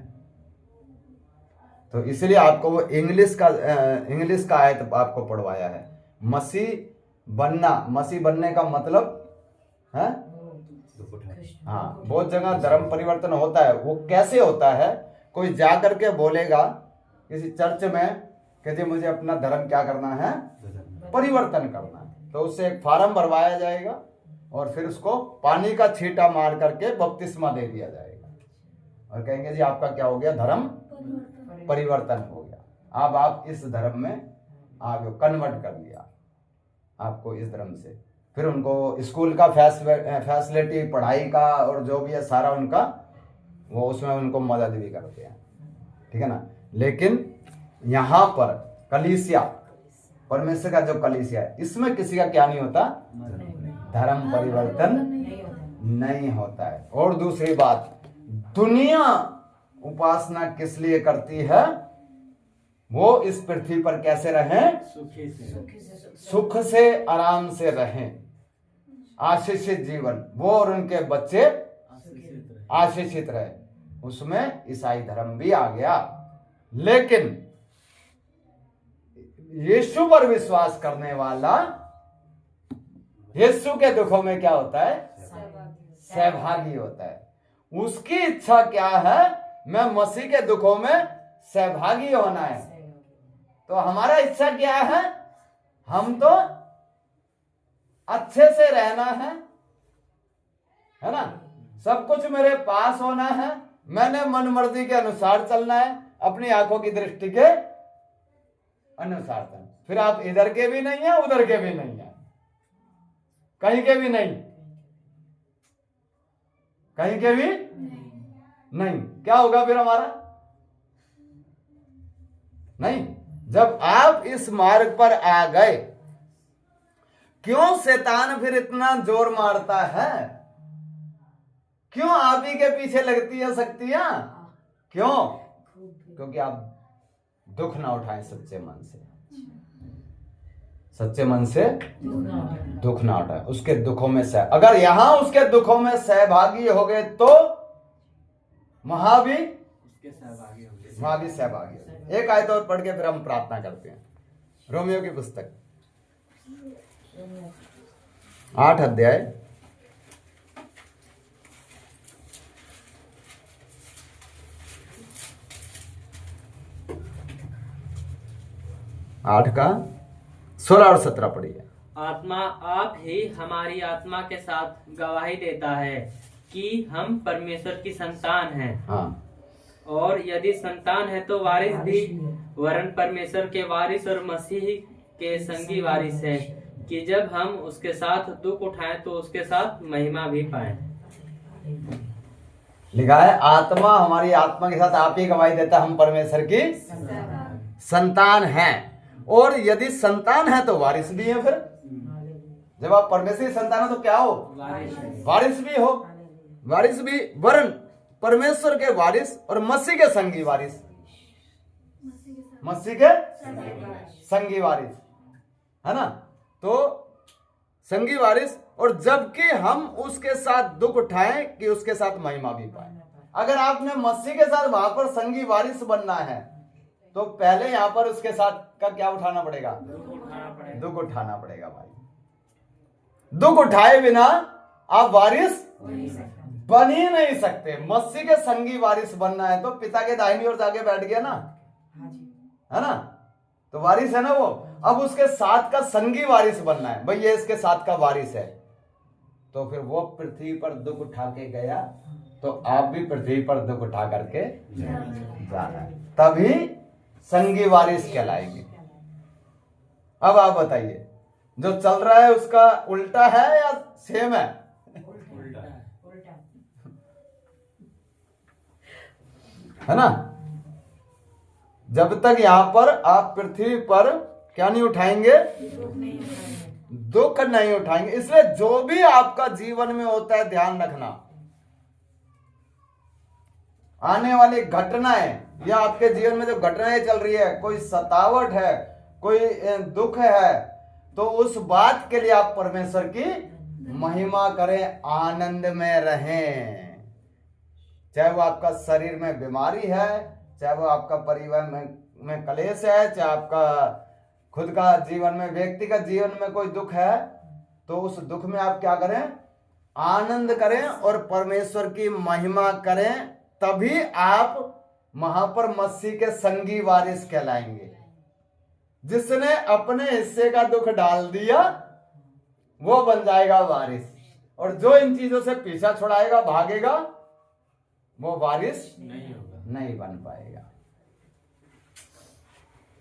तो इसलिए आपको वो इंग्लिश का आयत आपको पढ़वाया है। मसीह बनने का मतलब है,
दुख उठाता।
हाँ, बहुत जगह धर्म परिवर्तन होता है। वो कैसे होता है, कोई जा करके बोलेगा किसी चर्च में कि जी मुझे अपना धर्म क्या करना है, परिवर्तन करना है, तो उससे एक फार्म भरवाया जाएगा और फिर उसको पानी का छींटा मार करके बपतिस्मा दे दिया जाएगा और कहेंगे जी आपका क्या हो गया, धर्म परिवर्तन हो गया, अब आप इस धर्म में आ गए, कन्वर्ट कर लिया आपको इस धर्म से। फिर उनको स्कूल का फैसिलिटी, पढ़ाई का और जो भी है सारा उनका, वो उसमें उनको मदद भी करते हैं, ठीक है ना। लेकिन यहाँ पर कलीसिया, परमेश्वर का जो कलीसिया है, इसमें किसी का क्या नहीं होता, धर्म परिवर्तन नहीं होता है। और दूसरी बात, दुनिया उपासना किस लिए करती है, वो इस पृथ्वी पर कैसे रहें, सुख से आराम से रहें, आशीषित जीवन, वो और उनके बच्चे आशीषित रहे, उसमें ईसाई धर्म भी आ गया। लेकिन यीशु पर विश्वास करने वाला यीशु के दुखों में क्या होता है, सहभागी होता है। उसकी इच्छा क्या है, मैं मसीह के दुखों में सहभागी होना है। तो हमारा इच्छा क्या है, हम तो अच्छे से रहना है ना, सब कुछ मेरे पास होना है, मैंने मन मर्जी के अनुसार चलना है, अपनी आंखों की दृष्टि के अनुसार चलना। फिर आप इधर के भी नहीं है, उधर के भी नहीं है, कहीं के भी नहीं, कहीं के भी नहीं, क्या होगा फिर हमारा, नहीं। जब आप इस मार्ग पर आ गए, क्यों शैतान फिर इतना जोर मारता है, क्यों आप ही के पीछे लगती है शक्तियां, क्यों, क्योंकि आप दुख ना उठाएं सच्चे मन से, सच्चे मन से दुख ना उठाएं, उसके दुखों में से, अगर यहां उसके दुखों में सहभागी हो गए तो वहां भी सहभागी। एक आयत और पढ़ के फिर हम प्रार्थना करते हैं। रोमियो की पुस्तक 8 अध्याय 8 का 16 और 17 पढ़िए।
आत्मा आप ही हमारी आत्मा के साथ गवाही देता है कि हम परमेश्वर की संतान हैं।
हाँ,
और यदि संतान है तो वारिस भी, वरन परमेश्वर के वारिस और मसीह के संगी वारिस है, कि जब हम उसके साथ दुख उठाएं तो उसके साथ महिमा भी पाएं।
लिखा है आत्मा हमारी आत्मा के साथ आप ही गवाही देता, हम परमेश्वर की संतान हैं, और यदि संतान है तो वारिस भी है। फिर जब आप परमेश्वर की संतान हो तो क्या हो, वारिस भी हो, वारिस भी, वरन परमेश्वर के वारिस और मसीह के संगी वारिस,
मसीह के साथ
मसीह के संगी वारिस, है ना। तो संगी वारिस, और जबकि हम उसके साथ दुख उठाएं कि उसके साथ महिमा भी पाए। अगर आपने मसीह के साथ वहां पर संगी वारिस बनना है तो पहले यहां पर उसके साथ का क्या उठाना पड़ेगा? दुख उठाना पड़ेगा भाई। दुख उठाए बिना आप वारिस बन ही नहीं सकते। मसीह के संगी वारिस बनना है तो पिता के दाहिनी ओर जाके बैठ गया ना, है ना, तो वारिस है ना वो। अब उसके साथ का संगी वारिस बनना है भाई, ये इसके साथ का वारिस है, तो फिर वो पृथ्वी पर दुख उठा के गया तो आप भी पृथ्वी पर दुख उठा करके जाना है, तभी संगी वारिस कहलाएंगे। अब आप बताइए, जो चल रहा है उसका उल्टा है या सेम है? है ना। जब तक यहां पर आप पृथ्वी पर क्या नहीं उठाएंगे? दुख नहीं उठाएंगे। इसलिए जो भी आपका जीवन में होता है ध्यान रखना, आने वाली घटनाएं या आपके जीवन में जो घटनाएं चल रही है, कोई सतावट है, कोई दुख है, तो उस बात के लिए आप परमेश्वर की महिमा करें, आनंद में रहें। चाहे वो आपका शरीर में बीमारी है, चाहे वो आपका परिवार में कलेश है, चाहे आपका खुद का जीवन में, व्यक्तिगत जीवन में कोई दुख है, तो उस दुख में आप क्या करें? आनंद करें और परमेश्वर की महिमा करें, तभी आप वहां पर मसीह के संगी वारिस कहलाएंगे। जिसने अपने हिस्से का दुख डाल दिया वो बन जाएगा वारिस, और जो इन चीजों से पीछा छुड़ाएगा, भागेगा, वो वारिस नहीं बन पाएगा।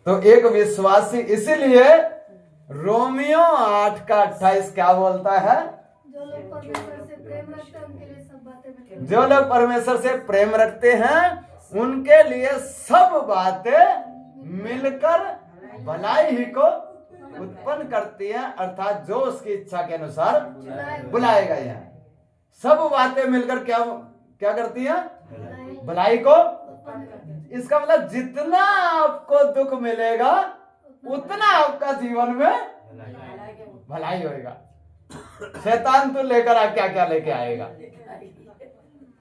तो एक विश्वासी, इसीलिए रोमियो 8:28 क्या बोलता है?
जो लोग परमेश्वर से प्रेम रखते हैं उनके लिए सब बातें मिलती
जो लोग परमेश्वर से प्रेम रखते हैं उनके लिए सब बातें मिलकर भलाई ही को उत्पन्न करती हैं, अर्थात जो उसकी इच्छा के अनुसार बुलाए गए हैं। सब बातें मिलकर क्या क्या करती हैं? भलाई को। इसका मतलब जितना आपको दुख मिलेगा उतना आपका जीवन में भलाई होएगा। शैतान तो लेकर आ क्या क्या लेके आएगा?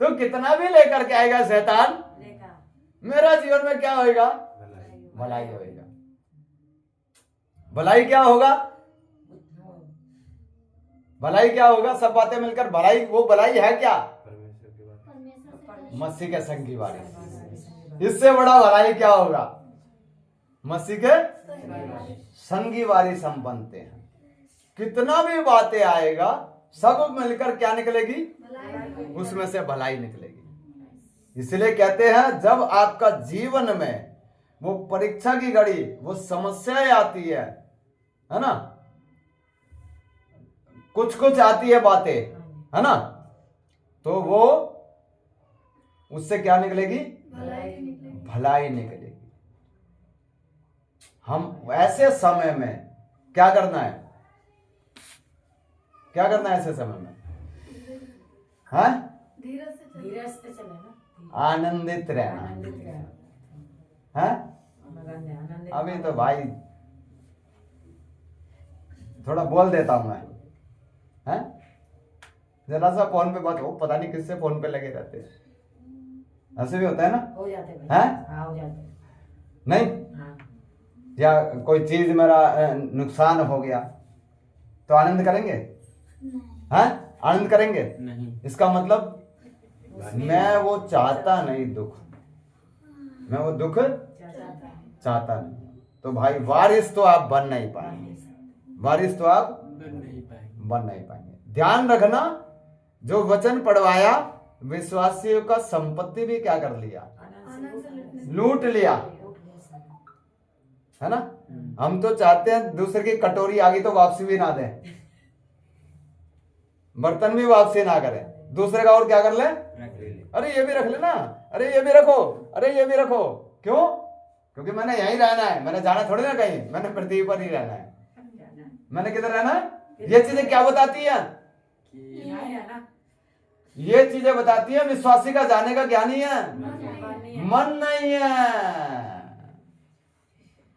तो कितना भी लेकर के आएगा शैतान, मेरा जीवन में क्या होएगा? भलाई होएगा। भलाई क्या होगा? भलाई क्या होगा? सब बातें मिलकर भलाई। वो भलाई है क्या? मसीह के संगी वारिस। इससे बड़ा भलाई क्या होगा? मसीह के संगी वारिस हम बनते हैं। कितना भी बातें आएगा, सब मिलकर क्या निकलेगी? उसमें से भलाई निकलेगी। इसलिए कहते हैं जब आपका जीवन में वो परीक्षा की घड़ी, वो समस्याएं आती है ना, कुछ कुछ आती है बातें, है ना, तो वो उससे क्या निकलेगी? भलाई निकलेगी। हम ऐसे समय में क्या करना है? क्या करना है ऐसे समय में? हाँ,
धीरज से चलेना,
आनंदित रहना है। अभी तो भाई थोड़ा बोल देता हूं मैं, है जरा सा फोन पे बात हो, पता नहीं किससे फोन पे लगे रहते हैं। ऐसे भी होता है ना? हो जाते हैं, हो जाते नहीं? हाँ। या कोई चीज मेरा नुकसान हो गया तो आनंद करेंगे? हाँ, आनंद करेंगे नहीं। इसका मतलब मैं वो चाहता नहीं दुख, मैं वो दुख चाहता नहीं। तो भाई वारिस तो आप बन नहीं पाएंगे, वारिस तो आप बन नहीं पाएंगे। ध्यान रखना, जो वचन पढ़वाया विश्वासियों का संपत्ति भी क्या कर लिया? लूट लिया, है ना। हम तो चाहते हैं दूसरे की कटोरी आ गई तो वापसी भी ना दें, बर्तन भी वापसी ना करें, दूसरे का और क्या कर ले? अरे ये भी रख लेना, अरे ये भी रखो, अरे ये भी रखो। क्यों? क्योंकि मैंने यहीं रहना है, मैंने जाना थोड़ी ना कहीं, मैंने पृथ्वी पर ही रहना है। मैंने किधर रहना है? ये चीजें क्या बताती है? ये चीजें बताती है विश्वासी का जाने का क्या नहीं है, मन नहीं है।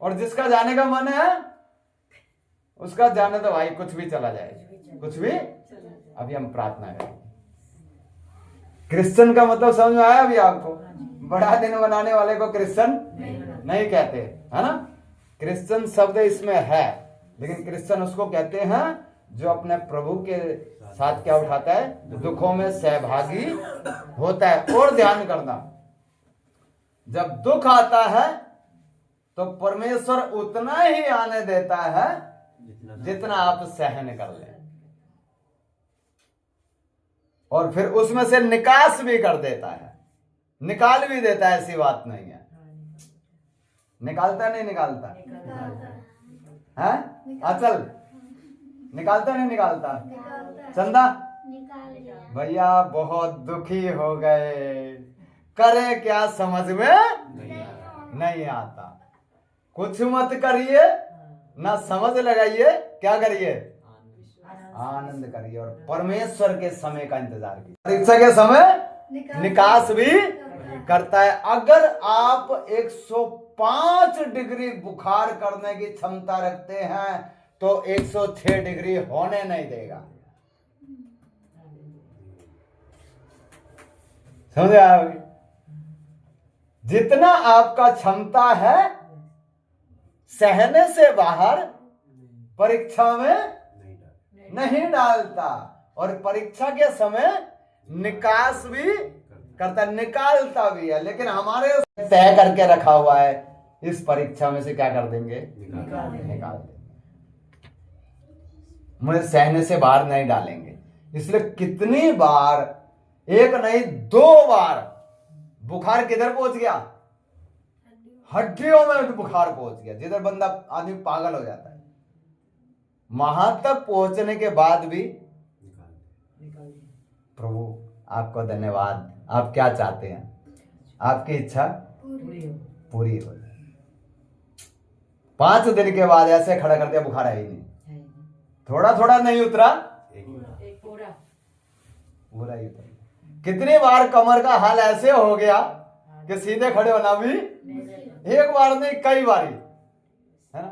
और जिसका जाने का मन है उसका जाने तो भाई कुछ भी चला जाए, कुछ भी। अभी हम प्रार्थना करें। क्रिश्चियन का मतलब समझ में आया अभी आपको? बड़ा दिन मनाने वाले को क्रिश्चियन नहीं कहते, है ना। क्रिश्चियन शब्द इसमें है, लेकिन क्रिश्चियन उसको कहते हैं जो अपने प्रभु के साथ क्या उठाता है, दुखों में सहभागी होता है। और ध्यान करना, जब दुख आता है तो परमेश्वर उतना ही आने देता है जितना आप सहन कर ले, और फिर उसमें से निकास भी कर देता है, निकाल भी देता है। ऐसी बात नहीं है। निकालता नहीं निकालता है? अचल निकालता नहीं निकालता? चंदा भैया बहुत दुखी हो गए, करे क्या समझ में नहीं आता। कुछ मत करिए, ना समझ लगाइए, क्या करिए, आनंद करिए और परमेश्वर के समय का इंतजार कीजिए। परीक्षा के समय निकास भी करता है। अगर आप 105 डिग्री बुखार करने की क्षमता रखते हैं तो 106 डिग्री होने नहीं देगा। समझे आप? जितना आपका क्षमता है सहने से बाहर परीक्षा में नहीं डालता, और परीक्षा के समय निकास भी करता, निकालता भी है। लेकिन हमारे तय करके रखा हुआ है, इस परीक्षा में से क्या कर देंगे, निकाल देंगे। मुझे सहने से बाहर नहीं डालेंगे। इसलिए कितनी बार, एक नहीं 2 बार बुखार किधर पहुंच गया, हड्डियों में बुखार पहुंच गया, जिधर बंदा आदमी पागल हो जाता है। वहां तक पहुंचने के बाद भी प्रभु आपको धन्यवाद, आप क्या चाहते हैं, आपकी इच्छा पूरी हो जाए। 5 दिन के बाद ऐसे खड़ा कर दिया, बुखार है ही नहीं, थोड़ा थोड़ा नहीं उतरा, पूरा ही उतरा। कितनी बार कमर का हाल ऐसे हो गया कि सीधे खड़े होना भी, एक बार नहीं कई बारी, है ना।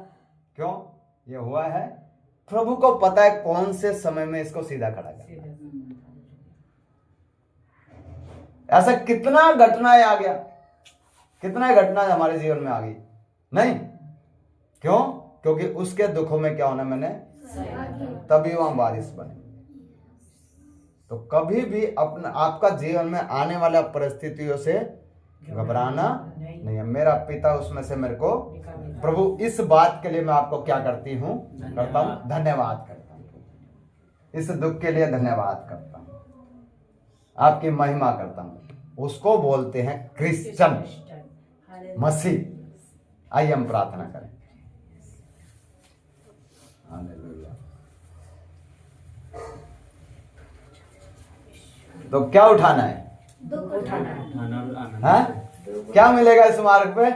क्यों ये हुआ है? प्रभु को पता है कौन से समय में इसको सीधा खड़ा करना है। ऐसा कितना घटनाएं आ गया, कितना घटना हमारे जीवन में आ गई नहीं? क्यों? क्योंकि उसके दुखों में क्या होना, मैंने तभी वहां बारिश बने। तो कभी भी अपना आपका जीवन में आने वाला परिस्थितियों से घबराना नहीं है। मेरा पिता उसमें से मेरे को, प्रभु इस बात के लिए मैं आपको क्या करती हूँ, करता हूँ, धन्यवाद करता हूँ। इस दुख के लिए धन्यवाद करता हूँ, आपकी महिमा करता हूँ। उसको बोलते हैं क्रिश्चियन, मसीह। आइए हम प्रार्थना करें। हालेलुया। तो क्या उठाना है,
दुख उठाना
है? क्या मिलेगा इस मार्ग पे?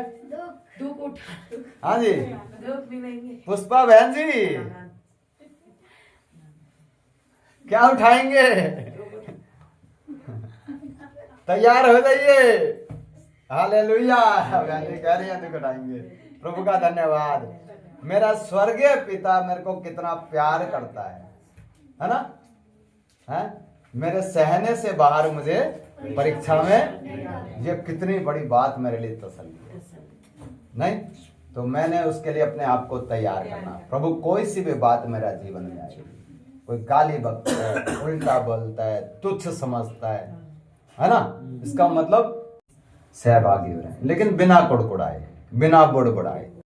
दुख उठाना।
हाँ जी,
दुख मिलेंगे।
पुष्पा बहन जी क्या उठाएंगे? तैयार हो जाइए। हालेलुया। बहन जी कह रही है दुख उठाएंगे। प्रभु का धन्यवाद। मेरा स्वर्गीय पिता मेरे को कितना प्यार करता है ना, है? मेरे सहने से बाहर मुझे परीक्षा में, ये कितनी बड़ी बात मेरे लिए तसल्ली है नहीं? तो मैंने उसके लिए अपने आप को तैयार करना। प्रभु कोई सी भी बात मेरा जीवन में आए, कोई गाली बकता है, उल्टा बोलता है, तुच्छ समझता है ना, इसका मतलब सहभागी हो रहे हैं, लेकिन बिना कुड़कुड़ाए, बिना बुड़बुड़ाए।